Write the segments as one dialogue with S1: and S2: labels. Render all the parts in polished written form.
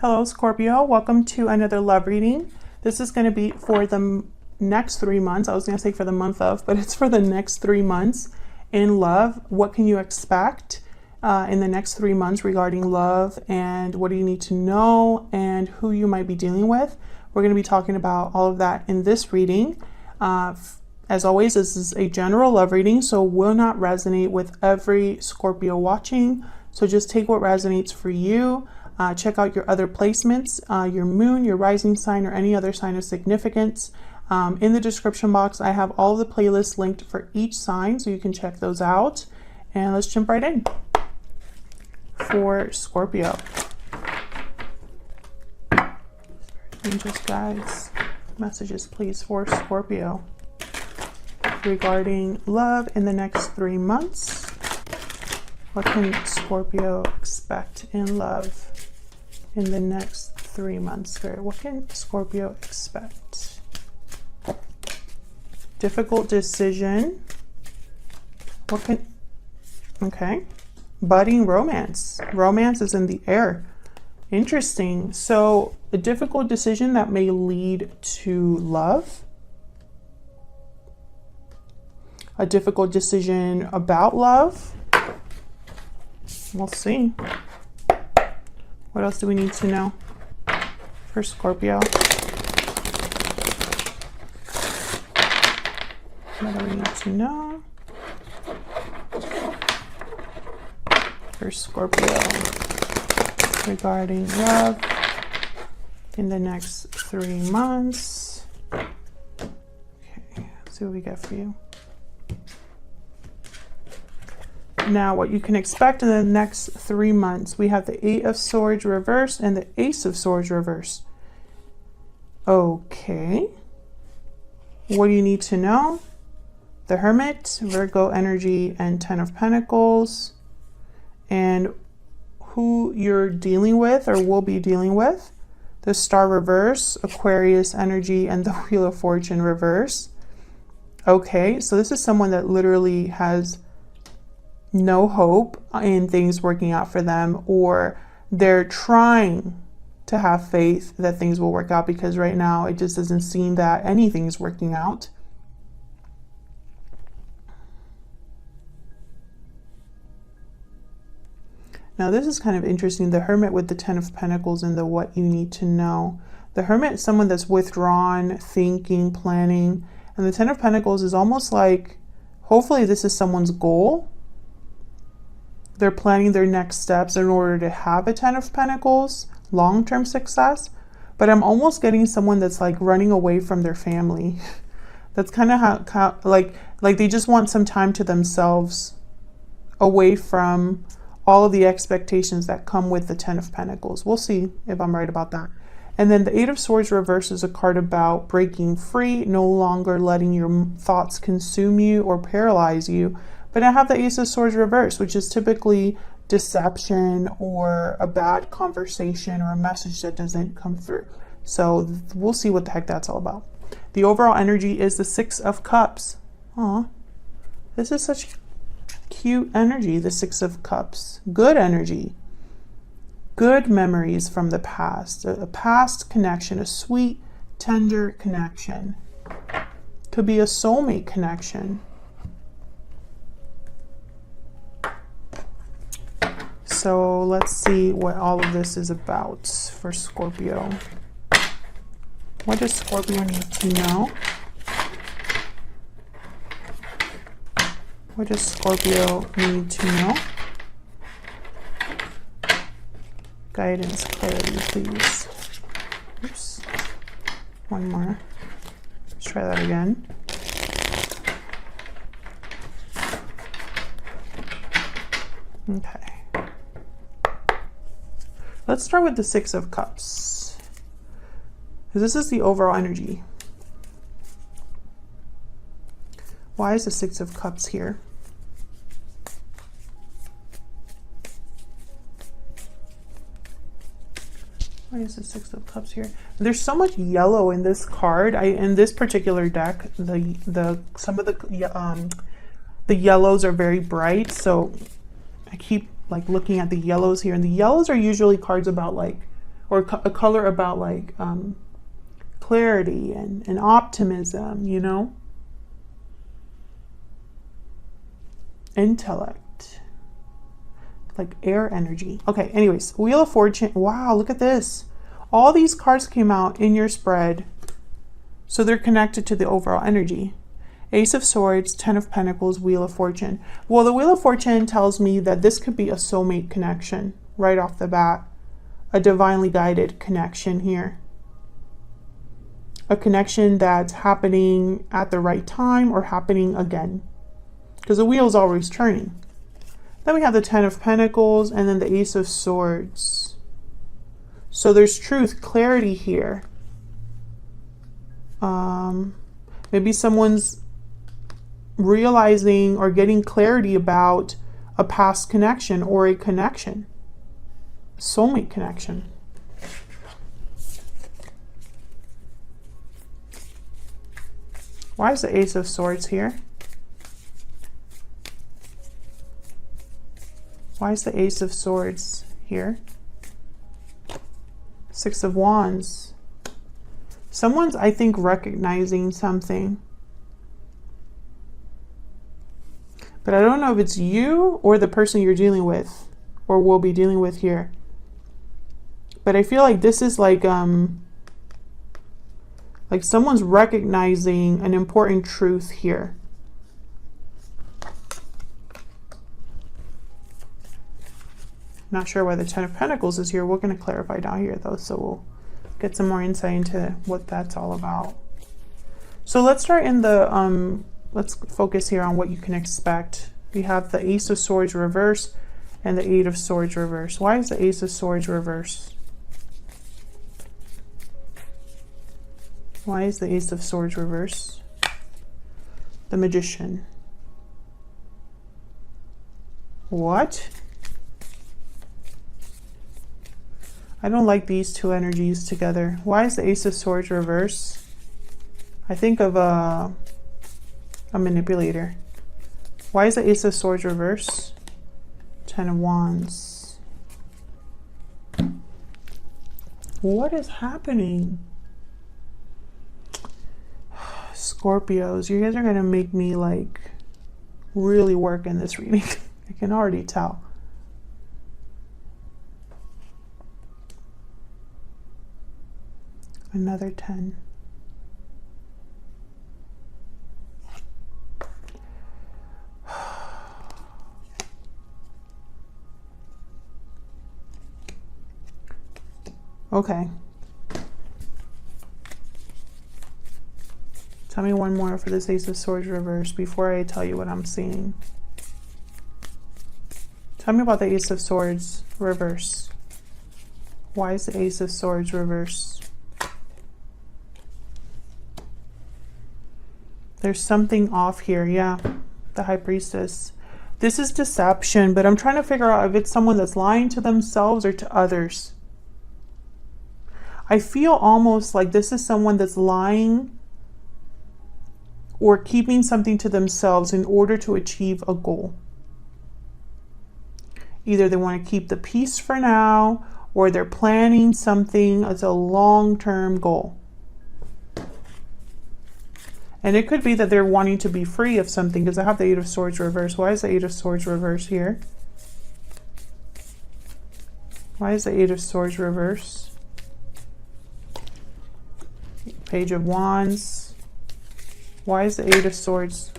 S1: Hello Scorpio, welcome to another love reading. This is going to be for the next 3 months. I was going to say for the month of, but it's for the next 3 months in love. What can you expect in the next 3 months regarding love, and what do you need to know, and who you might be dealing with? We're going to be talking about all of that in this reading. As always, this is a general love reading, so will not resonate with every Scorpio watching. So just take what resonates for you. Check out your other placements, your moon, your rising sign, or any other sign of significance. In the description box, I have all the playlists linked for each sign, so you can check those out. And let's jump right in. For Scorpio. Angels, guides, messages, please, for Scorpio. Regarding love in the next 3 months. What can Scorpio expect in love in the next 3 months? Spirit, what can Scorpio expect? Difficult decision. What can... Okay. Budding romance. Romance is in the air. Interesting. So a difficult decision that may lead to love. A difficult decision about love. We'll see. What else do we need to know for Scorpio? What do we need to know for Scorpio regarding love in the next 3 months? Okay, let's see what we get for you. Now, what you can expect in the next 3 months, we have the 8 of Swords reversed and the Ace of Swords reversed. Okay. What do you need to know? The Hermit, Virgo energy, and 10 of Pentacles. And who you're dealing with or will be dealing with. The Star reverse, Aquarius energy, and the Wheel of Fortune reverse. Okay, so this is someone that literally has no hope in things working out for them, or they're trying to have faith that things will work out, because right now it just doesn't seem that anything's working out. Now this is kind of interesting, the Hermit with the 10 of Pentacles and the what you need to know. The Hermit is someone that's withdrawn, thinking, planning, and the 10 of Pentacles is almost like, hopefully this is someone's goal. They're planning their next steps in order to have a 10 of Pentacles, long-term success. But I'm almost getting someone that's like running away from their family. That's kind of how like they just want some time to themselves, away from all of the expectations that come with the 10 of Pentacles. We'll see if I'm right about that. And then the 8 of Swords reverse is a card about breaking free, no longer letting your thoughts consume you or paralyze you. But I have the Ace of Swords reverse, which is typically deception or a bad conversation or a message that doesn't come through. So we'll see what the heck that's all about. The overall energy is the 6 of Cups. Aw, this is such cute energy, the 6 of Cups. Good energy. Good memories from the past. A past connection, a sweet, tender connection. Could be a soulmate connection. So let's see what all of this is about for Scorpio. What does Scorpio need to know? What does Scorpio need to know? Guidance, clarity, please. Oops. One more. Let's try that again. Okay. Let's start with the 6 of Cups. This is the overall energy. Why is the 6 of Cups here? Why is the 6 of Cups here? There's so much yellow in this card. In this particular deck, some of the yellows are very bright, so I keep like looking at the yellows here, and the yellows are usually cards about like or a color about like clarity and optimism, you know, intellect, like air energy. Okay, anyways, Wheel of Fortune. Wow, look at this. All these cards came out in your spread, so they're connected to the overall energy. Ace of Swords, Ten of Pentacles, Wheel of Fortune. Well, the Wheel of Fortune tells me that this could be a soulmate connection right off the bat. A divinely guided connection here. A connection that's happening at the right time or happening again. Because the wheel's always turning. Then we have the Ten of Pentacles and then the Ace of Swords. So there's truth, clarity here. Maybe someone's realizing or getting clarity about a past connection or a connection. Soulmate connection. Why is the Ace of Swords here? Why is the Ace of Swords here? Six of Wands. Someone's, I think, recognizing something. But I don't know if it's you or the person you're dealing with or will be dealing with here. But I feel like this is like someone's recognizing an important truth here. Not sure why the Ten of Pentacles is here. We're going to clarify down here though, so we'll get some more insight into what that's all about. So let's start in the let's focus here on what you can expect. We have the Ace of Swords reverse and the Eight of Swords reverse. Why is the Ace of Swords reverse? Why is the Ace of Swords reverse? The Magician. What? I don't like these two energies together. Why is the Ace of Swords reverse? I think of a manipulator. Why is the Ace of Swords reverse? Ten of Wands. What is happening? Scorpios, you guys are going to make me like really work in this reading. I can already tell. Another 10. Okay. Tell me one more for this Ace of Swords reverse before I tell you what I'm seeing. Tell me about the Ace of Swords reverse. Why is the Ace of Swords reverse? There's something off here. Yeah, the High Priestess. This is deception, but I'm trying to figure out if it's someone that's lying to themselves or to others. I feel almost like this is someone that's lying or keeping something to themselves in order to achieve a goal. Either they want to keep the peace for now, or they're planning something as a long-term goal. And it could be that they're wanting to be free of something, because I have the Eight of Swords reverse. Why is the Eight of Swords reverse here? Why is the Eight of Swords reverse? Page of Wands. Why is the Eight of Swords?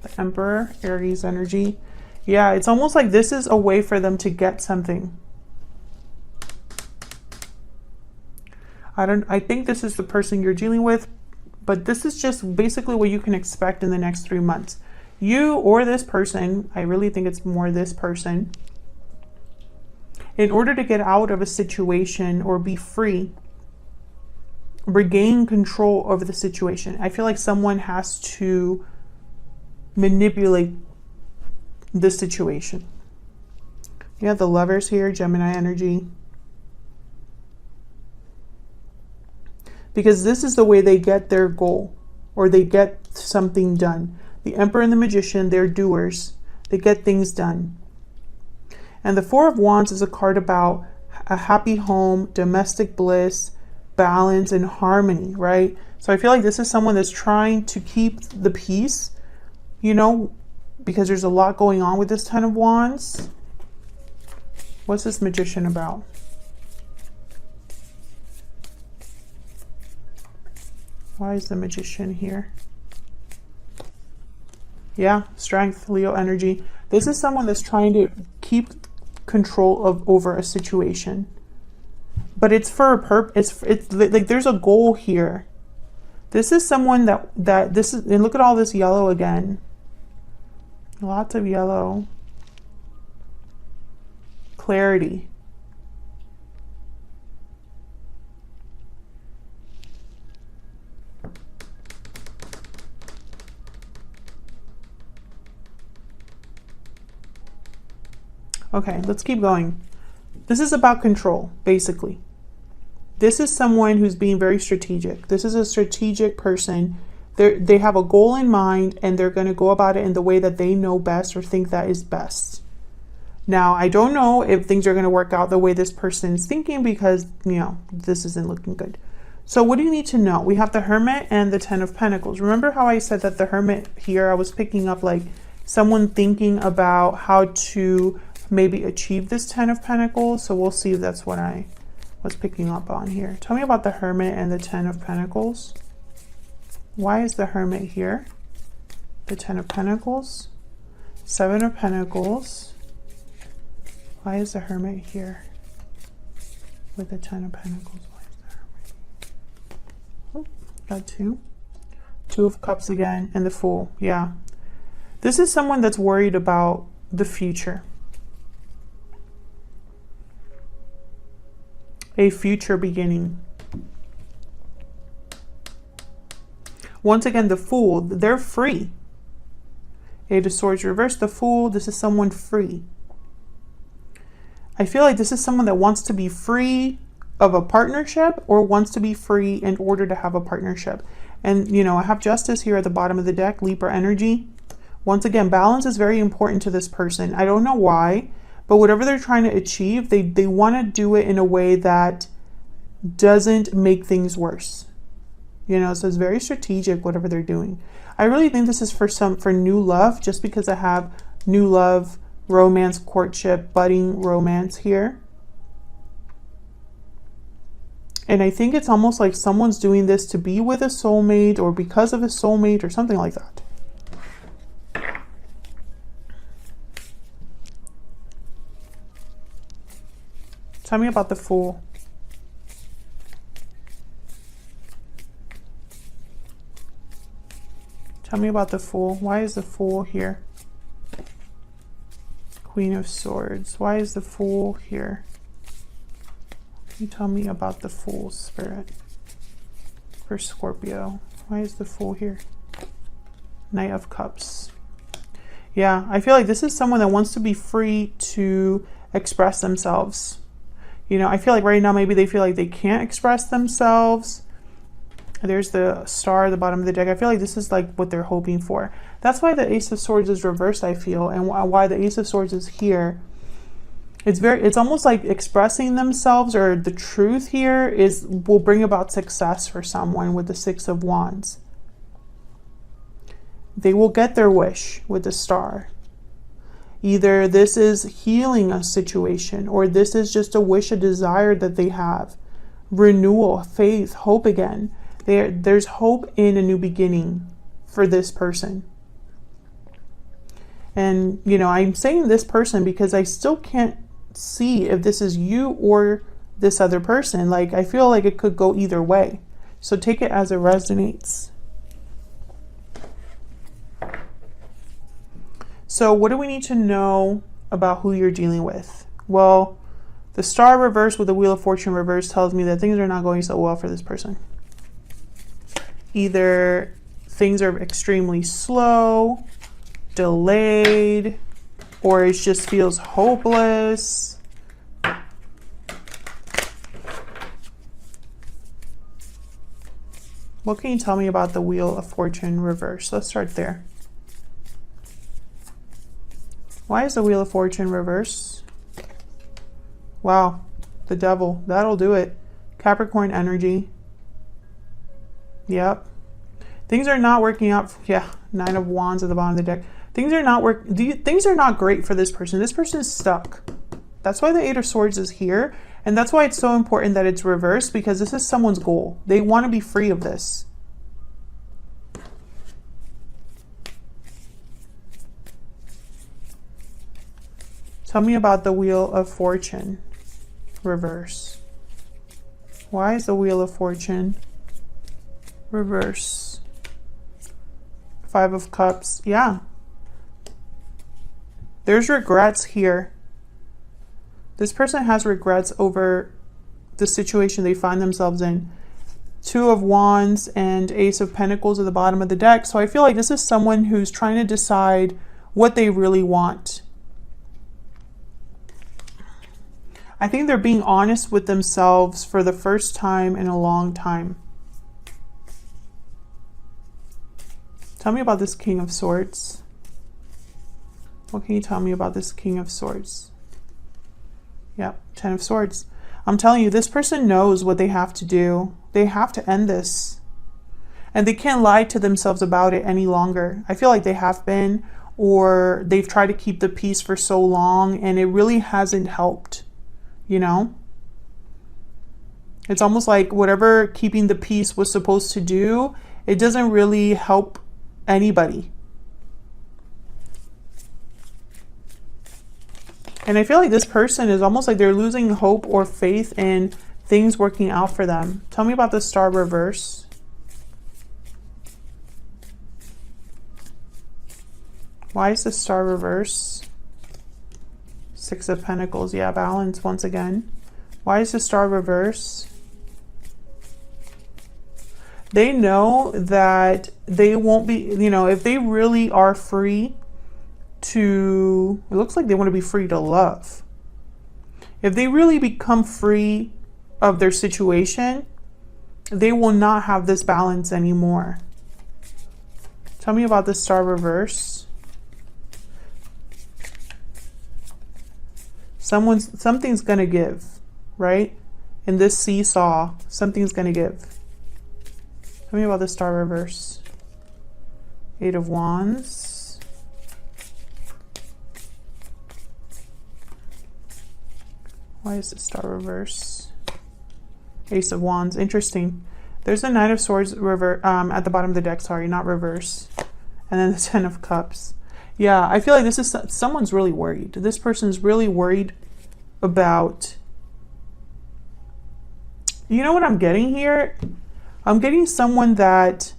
S1: The Emperor, Aries energy. Yeah, it's almost like this is a way for them to get something. I think this is the person you're dealing with, but this is just basically what you can expect in the next 3 months. You or this person, I really think it's more this person, in order to get out of a situation or be free, regain control over the situation. I feel like someone has to manipulate the situation. You have the Lovers here, Gemini energy. Because this is the way they get their goal, or they get something done. The Emperor and the Magician, they're doers. They get things done. And the Four of Wands is a card about a happy home, domestic bliss, balance, and harmony, right? So I feel like this is someone that's trying to keep the peace, you know, because there's a lot going on with this Ten of Wands. What's this Magician about? Why is the Magician here? Yeah, strength, Leo energy. This is someone that's trying to keep control over a situation. But it's for a purpose. It's like there's a goal here. This is someone that this is, and look at all this yellow again. Lots of yellow. Clarity. Okay, let's keep going. This is about control, basically. This is someone who's being very strategic. This is a strategic person. They have a goal in mind, and they're going to go about it in the way that they know best or think that is best. Now, I don't know if things are going to work out the way this person is thinking because, you know, this isn't looking good. So what do you need to know? We have the Hermit and the Ten of Pentacles. Remember how I said that the Hermit here, I was picking up like someone thinking about how to maybe achieve this Ten of Pentacles. So we'll see if that's what I was picking up on here. Tell me about the Hermit and the Ten of Pentacles. Why is the Hermit here? The Ten of Pentacles. Seven of Pentacles. Why is the Hermit here with the Ten of Pentacles? Why is the Hermit? Oh, got two. Two of Cups again, and the Fool. Yeah. This is someone that's worried about the future. A future beginning. Once again, the Fool, they're free. Eight of Swords reversed, the Fool, this is someone free. I feel like this is someone that wants to be free of a partnership or wants to be free in order to have a partnership. And, you know, I have Justice here at the bottom of the deck, Libra energy. Once again, balance is very important to this person. I don't know why, but whatever they're trying to achieve, they want to do it in a way that doesn't make things worse. You know, so it's very strategic, whatever they're doing. I really think this is for new love, just because I have new love, romance, courtship, budding romance here. And I think it's almost like someone's doing this to be with a soulmate or because of a soulmate or something like that. Tell me about the Fool. Tell me about the Fool. Why is the Fool here? Queen of Swords. Why is the Fool here? Can you tell me about the Fool, Spirit? For Scorpio. Why is the Fool here? Knight of Cups. Yeah, I feel like this is someone that wants to be free to express themselves. You know, I feel like right now maybe they feel like they can't express themselves. There's the Star at the bottom of the deck. I feel like this is like what they're hoping for. That's why the Ace of Swords is reversed, I feel, and why the Ace of Swords is here. It's almost like expressing themselves, or the truth here will bring about success for someone with the Six of Wands. They will get their wish with the Star. Either this is healing a situation, or this is just a wish, a desire that they have. Renewal, faith, hope again. There's hope in a new beginning for this person. And, you know, I'm saying this person because I still can't see if this is you or this other person. Like, I feel like it could go either way. So take it as it resonates. So what do we need to know about who you're dealing with? Well, the Star reversed with the Wheel of Fortune reversed tells me that things are not going so well for this person. Either things are extremely slow, delayed, or it just feels hopeless. What can you tell me about the Wheel of Fortune reverse? Let's start there. Why is the Wheel of Fortune reverse? Wow. The Devil. That'll do it. Capricorn energy. Yep. Things are not working out. Yeah. 9 of Wands at the bottom of the deck. Things are not great for this person. This person is stuck. That's why the 8 of Swords is here. And that's why it's so important that it's reversed, because this is someone's goal. They want to be free of this. Tell me about the Wheel of Fortune. Reverse. Why is the Wheel of Fortune reverse? 5 of Cups. Yeah. There's regrets here. This person has regrets over the situation they find themselves in. 2 of Wands and Ace of Pentacles at the bottom of the deck. So I feel like this is someone who's trying to decide what they really want. I think they're being honest with themselves for the first time in a long time. Tell me about this King of Swords. What can you tell me about this King of Swords? Yep, 10 of Swords. I'm telling you, this person knows what they have to do. They have to end this. And they can't lie to themselves about it any longer. I feel like they have been, or they've tried to keep the peace for so long, and it really hasn't helped. You know, it's almost like whatever keeping the peace was supposed to do, it doesn't really help anybody. And I feel like this person is almost like they're losing hope or faith in things working out for them. Tell me about the Star reverse. Why is the Star reverse? 6 of Pentacles. Yeah, balance once again. Why is the Star reverse? They know that they won't be, you know, if they really are free to, it looks like they want to be free to love. If they really become free of their situation, they will not have this balance anymore. Tell me about the Star reverse. Something's gonna give, right? In this seesaw, something's gonna give. Tell me about the Star reverse. 8 of Wands. Why is the Star reverse? Ace of Wands. Interesting. There's a 9 of Swords at the bottom of the deck. Sorry, not reverse. And then the 10 of Cups. Yeah, I feel like this is someone's really worried. This person's really worried about, you know what I'm getting here? I'm getting someone that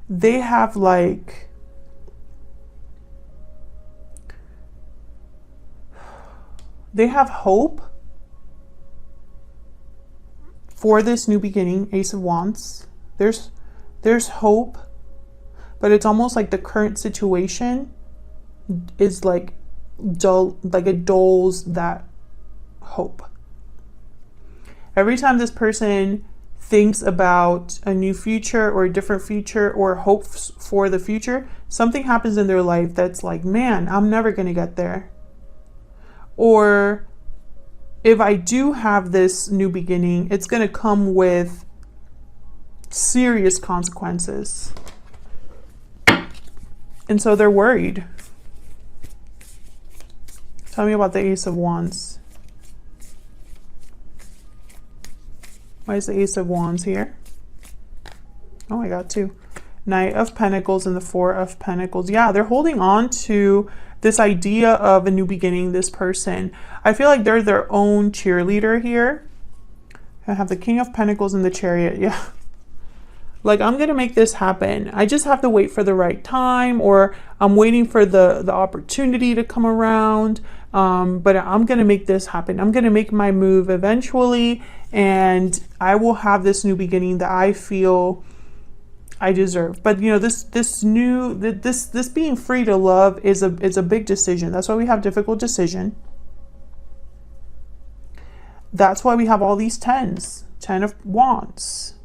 S1: they have like, they have hope for this new beginning. Ace of Wands. There's hope. But it's almost like the current situation is like dull, like it dulls that hope. Every time this person thinks about a new future or a different future or hopes for the future, something happens in their life that's like, man, I'm never going to get there. Or if I do have this new beginning, it's going to come with serious consequences. And so they're worried. Tell me about the Ace of Wands. Why is the Ace of Wands here? Oh, I got 2. Knight of Pentacles and the 4 of Pentacles. Yeah, they're holding on to this idea of a new beginning, this person. I feel like they're their own cheerleader here. I have the King of Pentacles and the Chariot. Yeah. Like, I'm going to make this happen. I just have to wait for the right time, or I'm waiting for the opportunity to come around. But I'm going to make this happen. I'm going to make my move eventually, and I will have this new beginning that I feel I deserve. But, you know, this being free to love is a big decision. That's why we have difficult decision. That's why we have all these 10s. 10 of Wands.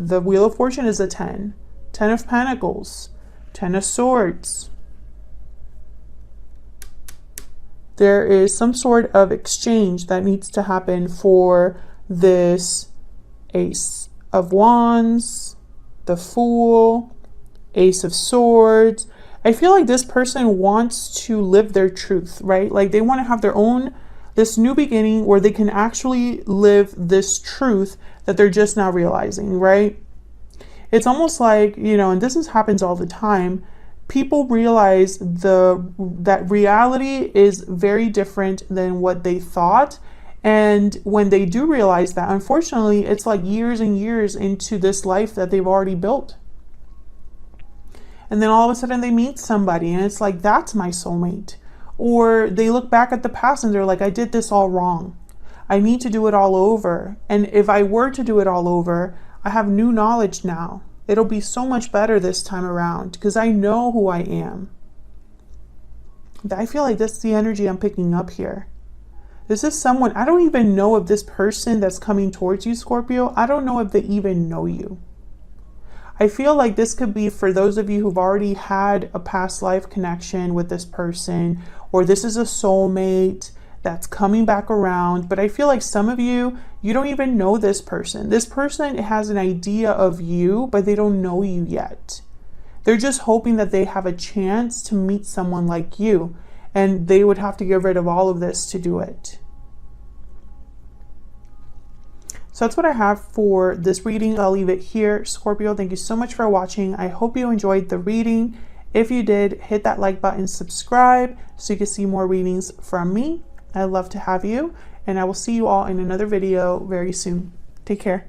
S1: The Wheel of Fortune is a 10. 10 of Pentacles. 10 of Swords. There is some sort of exchange that needs to happen for this Ace of Wands, the Fool, Ace of Swords. I feel like this person wants to live their truth, right? Like they want to have their own, this new beginning where they can actually live this truth that they're just now realizing, right? It's almost like, you know, and happens all the time. People realize that reality is very different than what they thought. And when they do realize that, unfortunately, it's like years and years into this life that they've already built. And then all of a sudden they meet somebody and it's like, that's my soulmate. Or they look back at the past and they're like, I did this all wrong. I need to do it all over. And if I were to do it all over, I have new knowledge now. It'll be so much better this time around because I know who I am. I feel like that's the energy I'm picking up here. This is someone, I don't even know if this person that's coming towards you, Scorpio, I don't know if they even know you. I feel like this could be for those of you who've already had a past life connection with this person, or this is a soulmate that's coming back around. But I feel like some of you, you don't even know this person. This person has an idea of you, but they don't know you yet. They're just hoping that they have a chance to meet someone like you, and they would have to get rid of all of this to do it. So that's what I have for this reading. I'll leave it here. Scorpio, thank you so much for watching. I hope you enjoyed the reading. If you did, hit that like button, subscribe so you can see more readings from me. I'd love to have you, and I will see you all in another video very soon. Take care.